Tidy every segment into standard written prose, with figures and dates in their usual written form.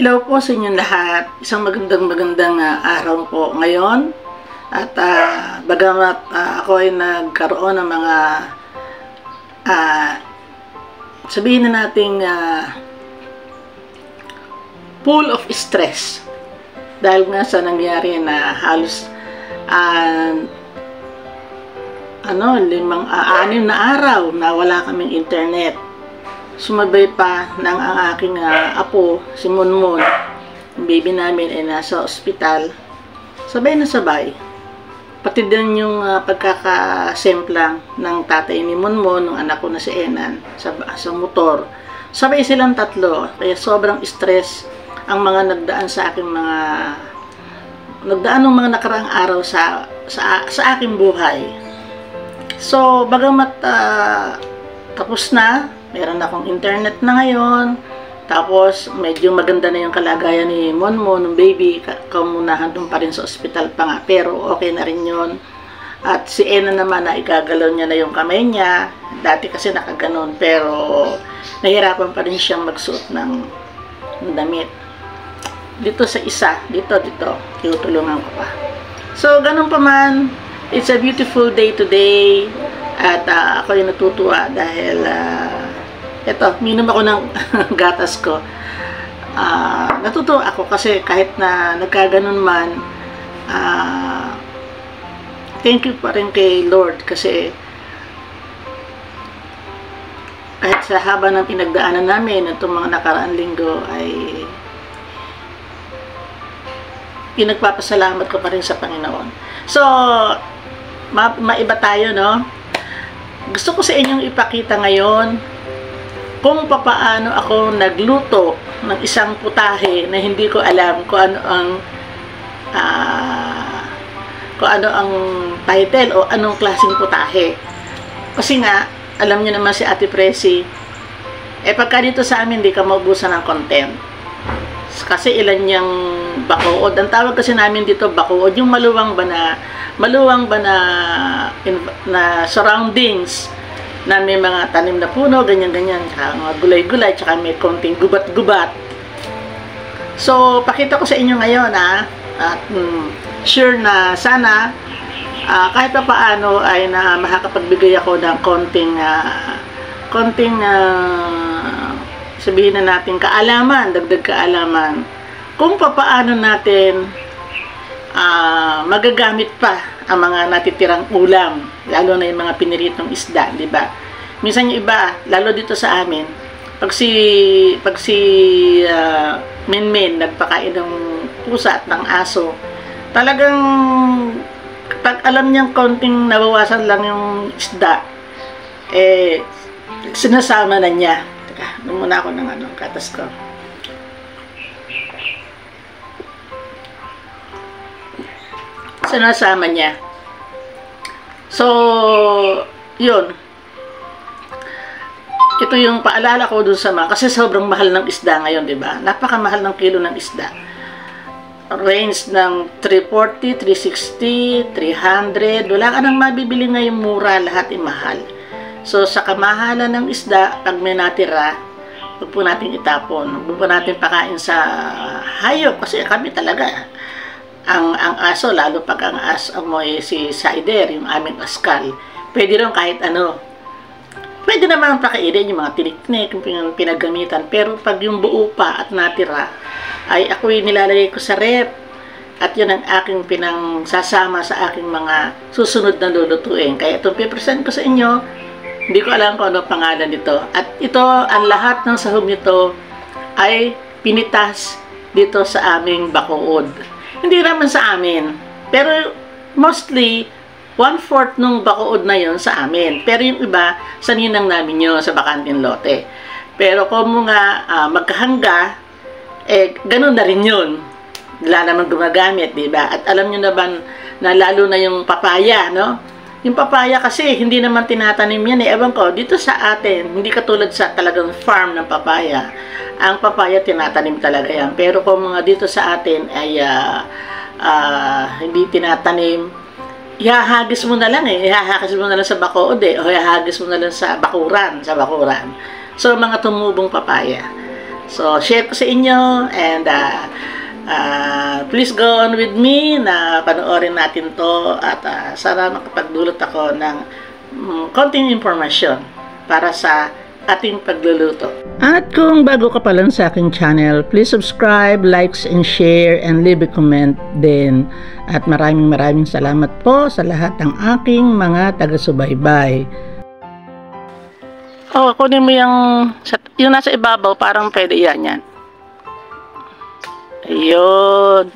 Hello po sa inyong lahat. Isang magandang araw po ngayon. At bagamat ako ay nagkaroon ng mga sabihin na nating full of stress dahil nga sa nangyari na halos 6 na araw na wala kaming internet. Sumabay pa ng ang aking apo, si Monmon, yung baby namin ay nasa ospital. Sabay na sabay. Pati din yung pagkakasemplang ng tatay ni Monmon, ng anak ko na si Enan, sa motor. Sabay silang tatlo, kaya sobrang stress ang mga nagdaan sa aking nagdaan ng mga nakaraang araw sa aking buhay. So, bagamat tapos na, meron akong internet na ngayon. Tapos, medyo maganda na yung kalagayan ni Monmon, ng baby. Kamunahan doon pa rin sa ospital pa nga. Pero, okay na rin yun. At si Ena naman, na igagalaw niya na yung kamay niya. Dati kasi nakaganon. Pero, nahirapan pa rin siyang magsuot ng damit. Dito sa isa. Dito. Tutulungan ko pa. So, ganun pa man. It's a beautiful day today. At ako yung natutuwa dahil eto, minom ako ng gatas ko. Natutuwa ako kasi kahit na nagkaganon man, thank you pa rin kay Lord kasi kahit sa haba ng pinagdaanan namin itong mga nakaraang linggo ay pinagpapasalamat ko pa rin sa Panginoon. So, maiba tayo, no? Gusto ko sa inyong ipakita ngayon kung papaano ako nagluto ng isang putahe na hindi ko alam kung ano ang title o anong klaseng putahe. Kasi nga, alam niyo naman si Ate Presi, pagka dito sa amin, hindi ka maubusan ng content. Kasi ilan niyang bakuod. Ang tawag kasi namin dito bakuod, yung maluwang ba na surroundings na may mga tanim na puno, ganyan-ganyan, tsaka mga gulay-gulay, tsaka may konting gubat-gubat. So, pakita ko sa inyo ngayon, at sure na sana, kahit pa paano ay makakapagbigay ako ng konting sabihin na natin kaalaman, dagdag kaalaman, kung paano natin magagamit pa ang mga natitirang ulam, lalo na yung mga piniritong isda, di ba? Minsan yung iba, lalo dito sa amin, pag si Minmin nagpakain ng pusa at ng aso, talagang pag alam niyang konting nabawasan lang yung isda, sinasama na niya. Teka, muna ako ng katas ko. Sinasama niya. So, yun. Ito yung paalala ko dun sa mga, kasi sobrang mahal ng isda ngayon, di ba? Napakamahal ng kilo ng isda. Range ng 340, 360, 300. Wala ka nang mabibili ngayong mura, lahat ay mahal. So, sa kamahalan ng isda, pag may natira, huwag po natin itapon. Huwag po natin pakain sa hayop, kasi kami talaga, ang aso, lalo pag ang aso mo si Cider, yung aming askal, pwede rin kahit ano. Pwede naman pakainin yung mga tinik-tinik, yung pinagamitan. Pero pag yung buo pa at natira, ay ako'y nilalagay ko sa rep. At yun ang aking pinangsasama sa aking mga susunod na lulutuin. Kaya itong pipresent ko sa inyo, hindi ko alam kung ano pangalan nito. At ito, ang lahat ng sahog nito ay pinitas dito sa aming bakuod. Hindi naman sa amin. Pero mostly, 1/4 nung bakuod na yon sa amin. Pero yung iba, sa ninang namin yun, sa bakanting lote. Pero kung nga magkahangga, ganun na rin yun. Wala naman gumagamit, diba? At alam nyo na ba na lalo na yung papaya, no? Yung papaya kasi, hindi naman tinatanim yan. Ewan ko, dito sa atin, hindi katulad sa talagang farm ng papaya. Ang papaya, tinatanim talaga yan. Pero kung mga dito sa atin ay hindi tinatanim, ihahagis mo na lang ihahagis mo na lang sa bakuod o ihahagis mo na lang sa bakuran, So, mga tumubong papaya. So, share ko sa inyo and please go on with me na panoorin natin to at sana makapagdulot ako ng konting impormasyon para sa ating pagluluto. At kung bago ka pa lang sa aking channel, please subscribe, likes, and share, and leave a comment din. At maraming salamat po sa lahat ng aking mga taga-subaybay. Oh, kunin mo yung nasa ibabaw, parang pwede yan. Ayun.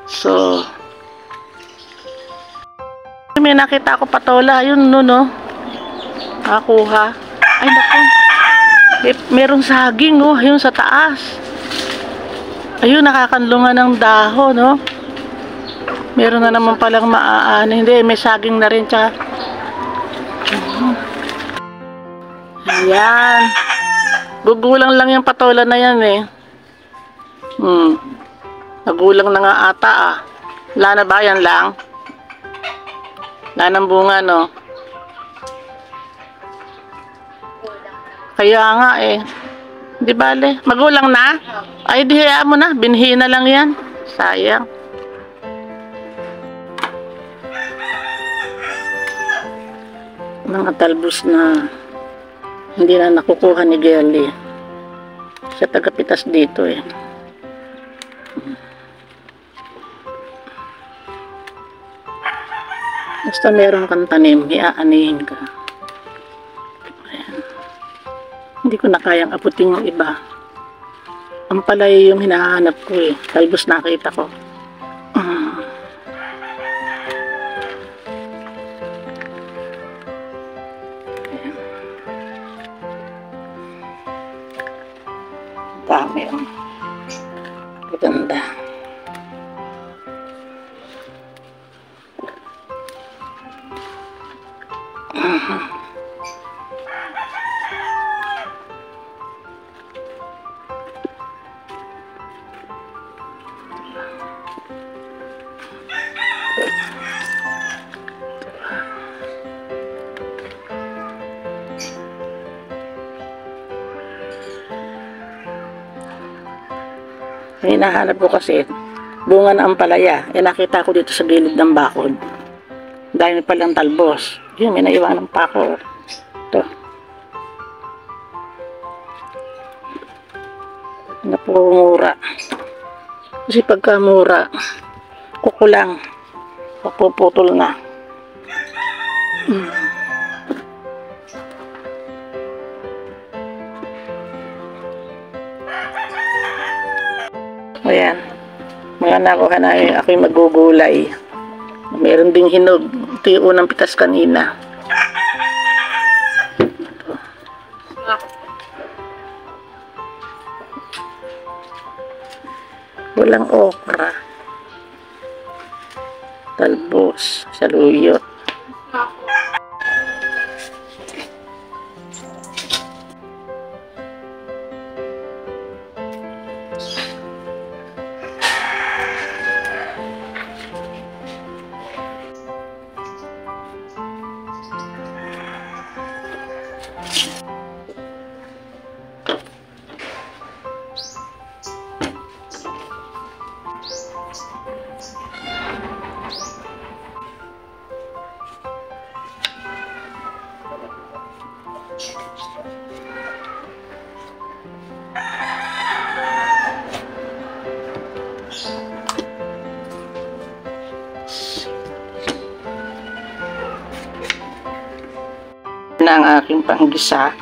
So, may nakita ko patola. Ayun, no? Nakakuha. Ay, naku. Merong saging, oh. Ayun, sa taas. Ayun, nakakanlungan ng dahon, no? Meron na naman palang maaano. Hindi, may saging na rin, tsaka. Ayan. Gugulang lang yung patola na yan, eh. Nagulang na nga ata, ah. Wala na ba? Yan lang. Wala ng bunga, no? Kaya nga, eh. Di bale. Magulang na? Ay, di hayaan mo na. Binhi na lang yan. Sayang. Mga talbos na hindi na nakukuha ni Gelly. Siya tagapitas dito, eh. Basta meron kang tanim, iaanihin ka. Ayan. Hindi ko na kayang aputin yung iba. Ang palay yung hinahanap ko, eh. Talbos nakita ko. Ayan. Dami, oh. Ganda. Hinahanap ko kasi bunga ng ampalaya. Nakita ko dito sa gilid ng bakod. Dahil palang talbos. Yun, may naiwanan pa ako. Ito. Napumura. Kasi pagka mura, kukulang. Papuputol na. Ayan. Mga nakuha na yung ako'y magugulay. Meron ding hinog. Ito yung unang pitas kanina. Walang okra. Talbos. Saluyot. Na ang aking panggisa.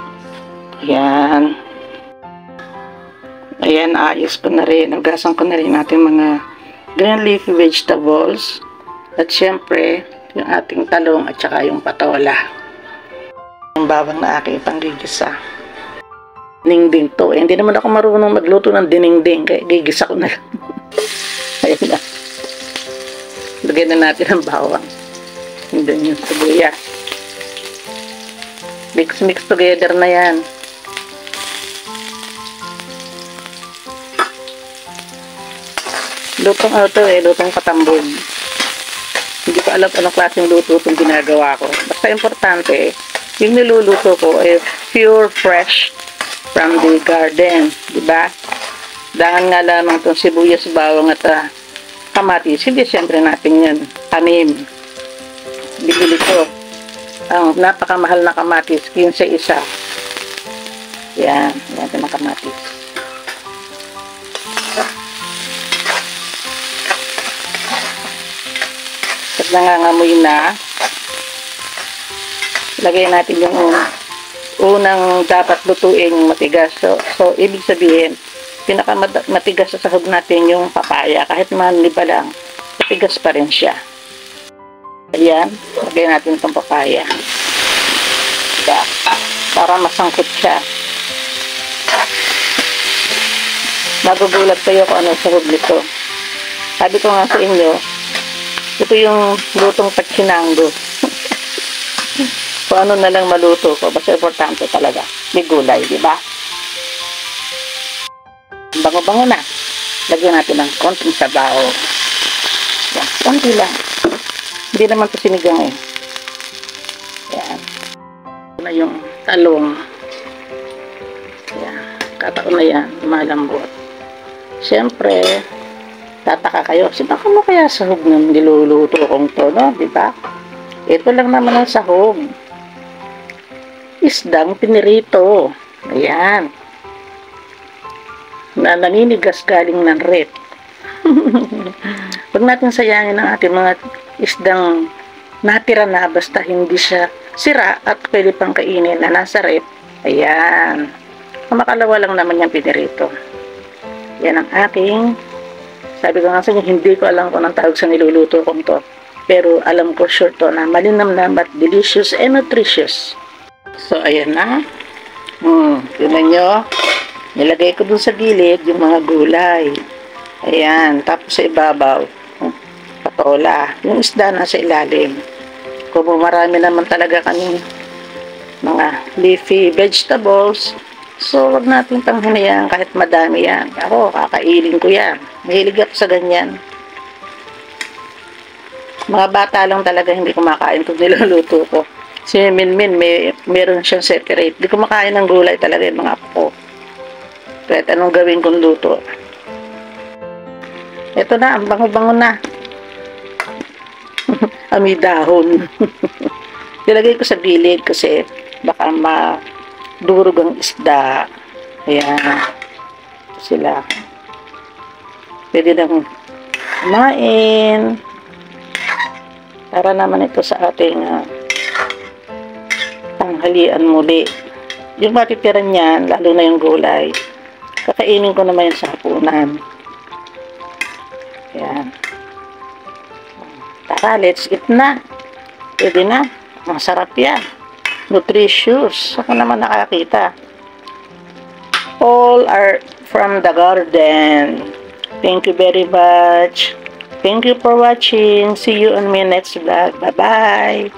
Ayan. Ayan, ayos ko na rin. Nagasan ko na rin natin mga green leafy vegetables. At syempre, yung ating talong at saka yung patola. Yung bawang na aking panggigisa. Dinengdeng to. Hindi naman ako marunong magluto ng dinengdeng. Kaya gigisa ko na lang. Ayan na. Lagyan na natin ang bawang. And then yung sibuyas. Mix together na yan. Lutong ano to eh, lutong katambog. Hindi ko alam anong klaseng luto itong ginagawa ko. Basta importante, yung niluluto ko ay pure fresh from the garden, di ba? Dangan nga lamang itong sibuyas, bawang at kamatis. Hindi siyempre natin yan tanim. Bibili ko ang napakamahal na kamatis, 15 isa. Yan, natin ang kamatis. Pag nangangamoy na, lagay natin yung unang dapat lutuin yung matigas. So ibig sabihin, pinakamatigas sa sahog natin yung papaya. Kahit maniba lang, matigas pa rin siya. Ayan, lagay natin itong papaya. Diba? Para masangkot siya. Magugulat kayo kung ano sahog nito. Sabi ko nga sa inyo, ito yung lutong pagsinanggo. Kung ano na lang maluto ko, basta importante talaga. May gulay, di ba? Bango-bango na. Lagyan natin ng konting sabaw. Yan, konti lang. Hindi naman ito sinigang eh. Yan. Ito na yung talong. Yan. Kataon na yan. Malambot. Siyempre, tataka kayo. Baka mo kaya sahog ng niluluto kong to, no? Diba? Ito lang naman ang sahog. Isdang pinirito. Ayan. Na naninigas galing ng rep. Huwag natin sayangin ang ating mga isdang natira na basta hindi siya sira at pwede pang kainin na nasa rep. Ayan. Makalawa lang naman yung pinirito. Yan ang aking, sabi ko nga sa inyo, hindi ko alam kung anong tawag sa niluluto kong to. Pero alam ko sure to na malinamnam at delicious and nutritious. So, ayan na. Tignan nyo. Nilagay ko dun sa gilid yung mga gulay. Ayan. Tapos sa ibabaw, patola. Yung isda nasa ilalim. Kung marami naman talaga kami mga leafy vegetables, so, wag natin panghinayaan kahit madami yan. Ako, kakainin ko yan. Mahilig ako sa ganyan. Mga bata lang talaga hindi kumakain kung niluluto ko. Si Minmin, meron siyang separate. Hindi kumakain ng gulay talaga yung mga apo. Kahit anong gawin kong luto. Ito na, ang bango-bango na. Amoy dahon. Nilagay ko sa gilid kasi baka durog ang isda. Ayan. Sila. Pwede nang kumain. Para naman ito sa ating tanghalian muli. Yung matitira niyan, lalo na yung gulay, kakainin ko naman yan sa hapunan. Ayan. Tara, let's eat na. Pwede na. Masarap yan. Nutritious. Ako naman nakakita. All are from the garden. Thank you very much. Thank you for watching. See you on my next vlog. Bye-bye.